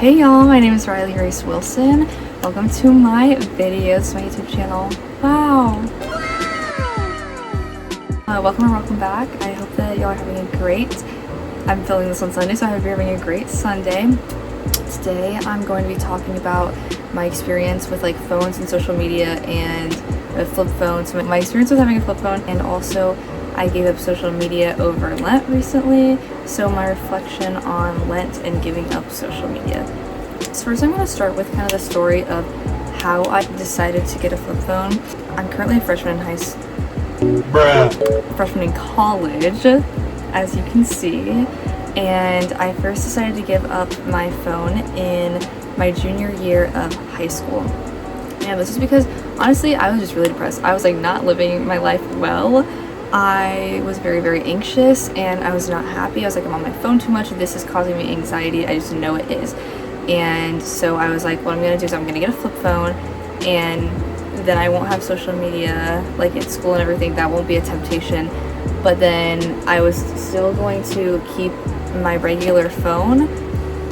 Hey y'all, my name is Riley Grace Wilson. Welcome to my videos, my YouTube channel. Wow. Welcome back. I hope that y'all are having a great, I'm filming this on Sunday, so I hope you're having a great Sunday. Today I'm going to be talking about my experience with like phones and social media and a flip phone. So my experience with having a flip phone, and also I gave up social media over Lent recently, so my reflection on Lent and giving up social media. So first I'm going to start with kind of the story of how I decided to get a flip phone. I'm currently a freshman in freshman in college, as you can see, and I first decided to give up my phone in my junior year of high school. And this is because honestly I was just really depressed. I was like not living my life well. I was very anxious and I was not happy. I was like, I'm on my phone too much. This is causing me anxiety. I just know it is. And so I was like, what I'm gonna do is I'm gonna get a flip phone, and then I won't have social media like at school and everything. That won't be a temptation. But then I was still going to keep my regular phone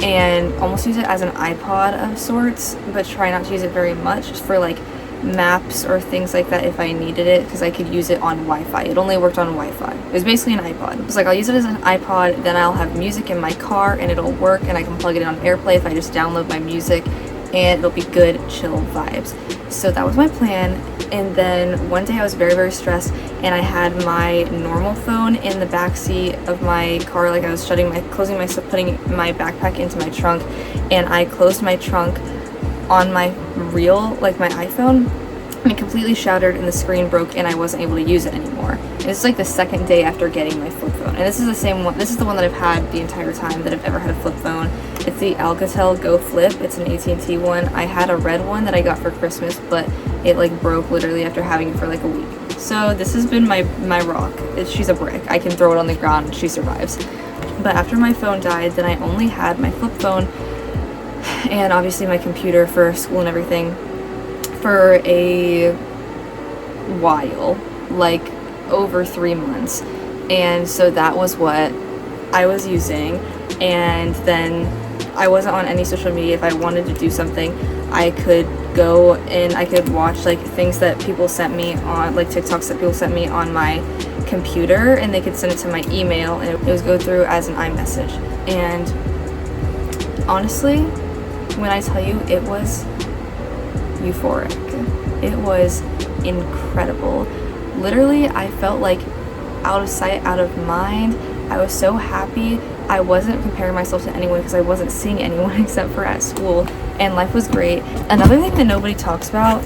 and almost use it as an iPod of sorts, but try not to use it very much, just for like maps or things like that if I needed it, because I could use it on Wi-Fi. It only worked on Wi-Fi. It was basically an iPod. It was like, I'll use it as an iPod, then I'll have music in my car and it'll work, and I can plug it in on AirPlay if I just download my music, and it'll be good, chill vibes. So that was my plan. And then one day I was very stressed, and I had my normal phone in the back seat of my car. Like I was putting my backpack into my trunk, and I closed my trunk on my like my iPhone, and it completely shattered and the screen broke and I wasn't able to use it anymore. And this is like the second day after getting my flip phone, and this is the same one. This is the one that I've had the entire time that I've ever had a flip phone. It's the Alcatel Go Flip. It's an AT&T one. I had a red one that I got for Christmas, but it like broke literally after having it for like a week. So this has been my rock. She's a brick. I can throw it on the ground and she survives. But after my phone died, then I only had my flip phone and obviously my computer for school and everything for a while, like over 3 months. And so that was what I was using. And then I wasn't on any social media. If I wanted to do something, I could go and I could watch like things that people sent me on, like TikToks that people sent me on my computer, and they could send it to my email, and it would go through as an iMessage. And honestly, when I tell you, it was euphoric. It was incredible. Literally, I felt like out of sight, out of mind. I was so happy. I wasn't comparing myself to anyone because I wasn't seeing anyone except for at school, and life was great. Another thing that nobody talks about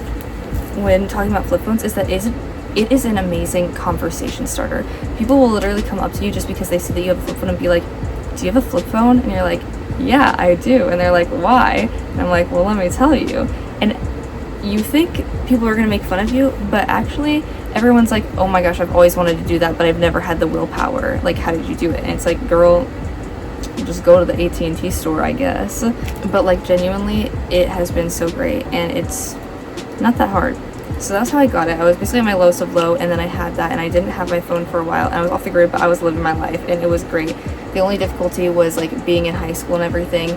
when talking about flip phones is that it is an amazing conversation starter. People will literally come up to you just because they see that you have a flip phone and be like, do you have a flip phone? And you're like, yeah, I do. And they're like, why? And I'm like, well, let me tell you. And you think people are gonna make fun of you, but actually everyone's like, oh my gosh, I've always wanted to do that, but I've never had the willpower. Like, how did you do it? And it's like, girl, just go to the AT&T store, I guess. But like, genuinely, it has been so great, and it's not that hard. So that's how I got it. I was basically at my lowest of low, and then I had that, and I didn't have my phone for a while, and I was off the grid, but I was living my life, and it was great. The only difficulty was like being in high school and everything.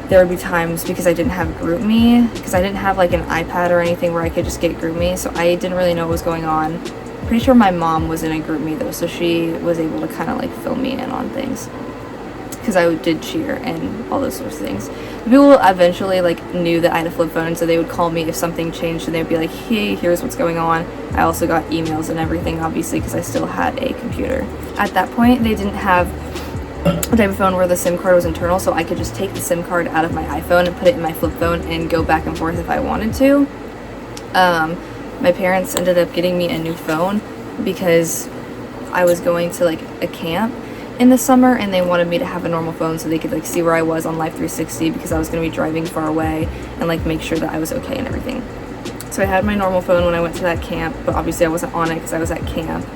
There would be times, because I didn't have GroupMe, because I didn't have like an iPad or anything where I could just get GroupMe, so I didn't really know what was going on. Pretty sure my mom was in a GroupMe though, so she was able to kind of like fill me in on things, because I did cheer and all those sorts of things. People eventually like knew that I had a flip phone, and so they would call me if something changed, and they'd be like, hey, here's what's going on. I also got emails and everything, obviously, because I still had a computer. At that point, they didn't have a type of phone where the SIM card was internal, so I could just take the SIM card out of my iPhone and put it in my flip phone and go back and forth if I wanted to. My parents ended up getting me a new phone because I was going to like a camp in the summer, and they wanted me to have a normal phone so they could like see where I was on Life 360, because I was going to be driving far away, and like make sure that I was okay and everything. So I had my normal phone when I went to that camp, but obviously I wasn't on it because I was at camp.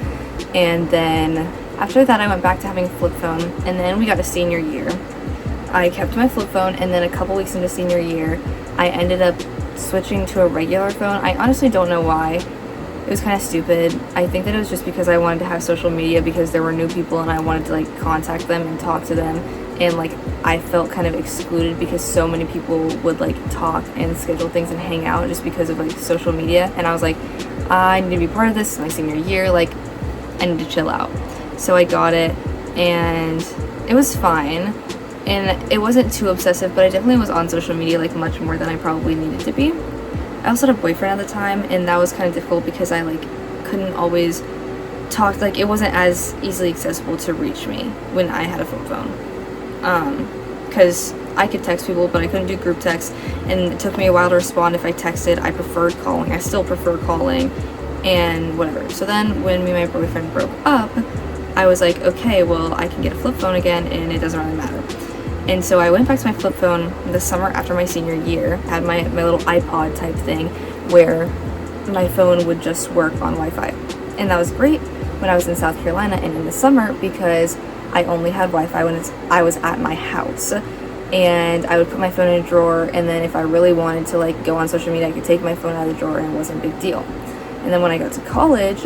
And then after that I went back to having a flip phone, and then we got to senior year. I kept my flip phone, and then a couple weeks into senior year I ended up switching to a regular phone. I honestly don't know why. It was kind of stupid. I think that it was just because I wanted to have social media, because there were new people and I wanted to like contact them and talk to them and like I felt kind of excluded because so many people would like talk and schedule things and hang out just because of like social media, and I was like, I need to be part of this. It's my senior year, like I need to chill out. So I got it, and it was fine, and it wasn't too obsessive, but I definitely was on social media like much more than I probably needed to be. I also had a boyfriend at the time, and that was kind of difficult because I like couldn't always talk, like it wasn't as easily accessible to reach me when I had a flip phone, because I could text people but I couldn't do group text, and it took me a while to respond if I texted. I preferred calling. I still prefer calling and whatever. So then when me and my boyfriend broke up, I was like, okay, well I can get a flip phone again and it doesn't really matter. And so I went back to my flip phone the summer after my senior year. I had my little iPod type thing where my phone would just work on Wi-Fi, and that was great when I was in South Carolina and in the summer because I only had Wi-Fi when I was at my house, and I would put my phone in a drawer, and then if I really wanted to like go on social media, I could take my phone out of the drawer and it wasn't a big deal. And then when I got to college,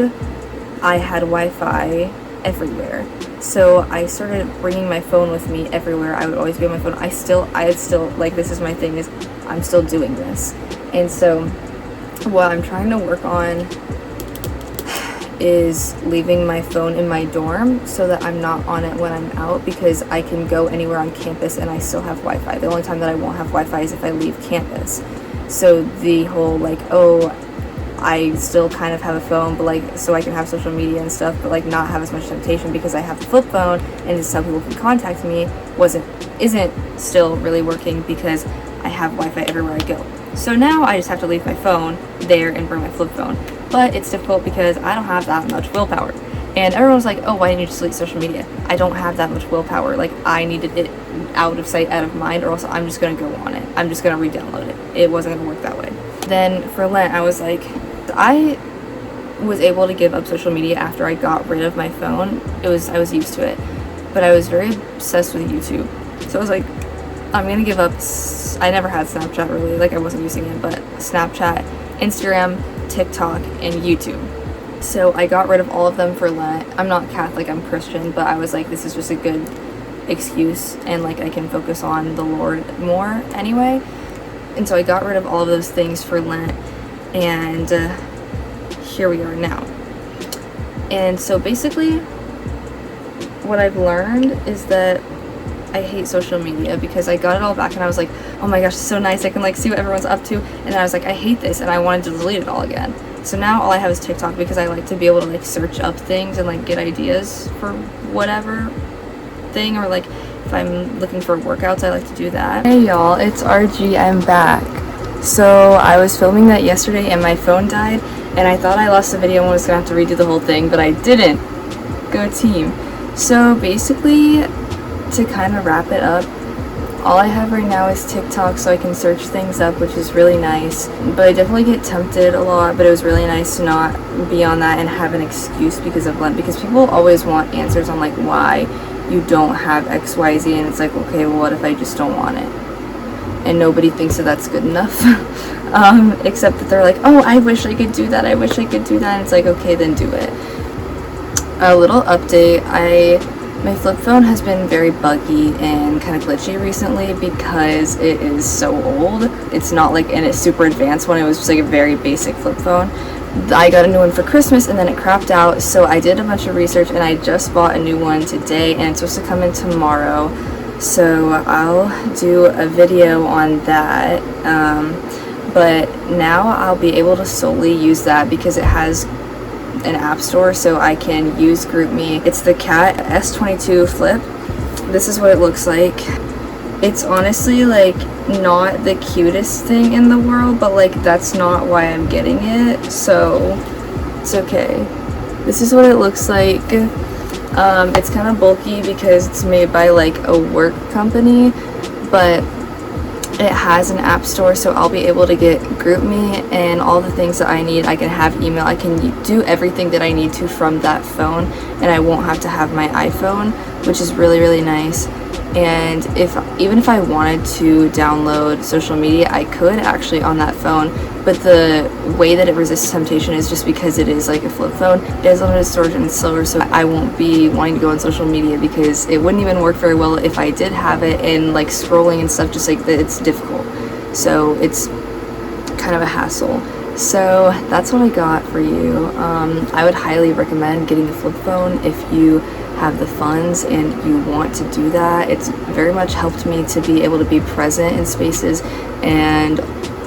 I had Wi-Fi everywhere, so I started bringing my phone with me everywhere. I would always be on my phone. I had still like, this is my thing, is I'm still doing this. And so what I'm trying to work on is leaving my phone in my dorm so that I'm not on it when I'm out, because I can go anywhere on campus and I still have Wi-Fi. The only time that I won't have Wi-Fi is if I leave campus. So the whole like, oh, I still kind of have a phone, but like so I can have social media and stuff, but like not have as much temptation because I have the flip phone and just how people can contact me isn't still really working because I have Wi-Fi everywhere I go. So now I just have to leave my phone there and bring my flip phone. But it's difficult because I don't have that much willpower. And everyone was like, oh, why didn't you just delete social media? I don't have that much willpower. Like, I needed it out of sight, out of mind, or else I'm just going to go on it. I'm just going to re-download it. It wasn't going to work that way. Then for Lent, I was like, I was able to give up social media after I got rid of my phone. I was used to it. But I was very obsessed with YouTube. So I was like, I'm going to give up. I never had Snapchat really. Like, I wasn't using it, but Snapchat, Instagram, TikTok, and YouTube. So I got rid of all of them for Lent. I'm not Catholic, I'm Christian, but I was like, this is just a good excuse, and like I can focus on the Lord more anyway. And so I got rid of all of those things for Lent, and here we are now. And so basically what I've learned is that I hate social media because I got it all back and I was like, oh my gosh, it's so nice, I can like see what everyone's up to, and then I was like, I hate this, and I wanted to delete it all again. So now all I have is TikTok because I like to be able to like search up things and like get ideas for whatever thing, or like if I'm looking for workouts, I like to do that. Hey y'all, it's RG, I'm back. So I was filming that yesterday and my phone died, and I thought I lost the video and was gonna have to redo the whole thing, but I didn't. Go team. So basically, to kind of wrap it up, all I have right now is TikTok, so I can search things up, which is really nice. But I definitely get tempted a lot, but it was really nice to not be on that and have an excuse because of Lent, because people always want answers on like why you don't have XYZ, and it's like, okay, well, what if I just don't want it? And nobody thinks that that's good enough. Except that they're like, oh, I wish I could do that, I wish I could do that, and it's like, okay, then do it. A little update, my flip phone has been very buggy and kind of glitchy recently because it is so old. It's not like a super advanced one, it was just like a very basic flip phone. I got a new one for Christmas and then it crapped out, so I did a bunch of research and I just bought a new one today, and it's supposed to come in tomorrow. So I'll do a video on that. But now I'll be able to solely use that because it has an app store, so I can use GroupMe. It's the Cat S22 Flip. This is what it looks like. It's honestly like not the cutest thing in the world, but like that's not why I'm getting it, so it's okay. This is what it looks like. It's kind of bulky because it's made by like a work company, but it has an app store, so I'll be able to get GroupMe and all the things that I need. I can have email, I can do everything that I need to from that phone, and I won't have to have my iPhone, which is really, really nice. And even if I wanted to download social media, I could actually on that phone, but the way that it resists temptation is just because it is like a flip phone. It has limited storage and it's slower, so I won't be wanting to go on social media because it wouldn't even work very well if I did have it, and like scrolling and stuff, just like that, it's difficult. So it's kind of a hassle. So that's what I got for you. I would highly recommend getting a flip phone if you have the funds and you want to do that. It's very much helped me to be able to be present in spaces, and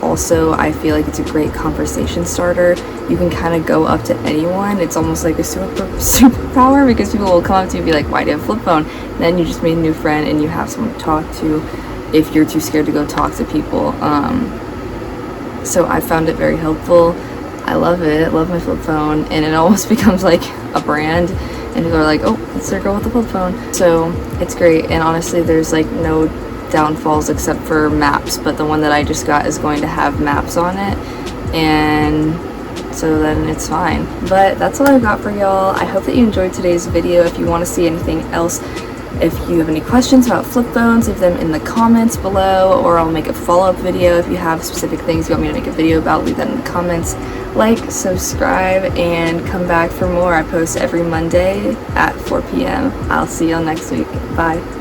also I feel like it's a great conversation starter. You can kind of go up to anyone. It's almost like a superpower because people will come up to you and be like, why do you have a flip phone? And then you just made a new friend and you have someone to talk to if you're too scared to go talk to people. So I found it very helpful. I love it. I love my flip phone, and it almost becomes like a brand, and people are like, oh, it's their girl with the flip phone. So it's great, and honestly there's like no downfalls except for maps, but the one that I just got is going to have maps on it, and so then it's fine. But that's all I've got for y'all. I hope that you enjoyed today's video. If you want to see anything else, if you have any questions about flip phones, leave them in the comments below, or I'll make a follow-up video. If you have specific things you want me to make a video about, leave that in the comments. Like, subscribe, and come back for more. I post every Monday at 4 p.m. I'll see y'all next week. Bye.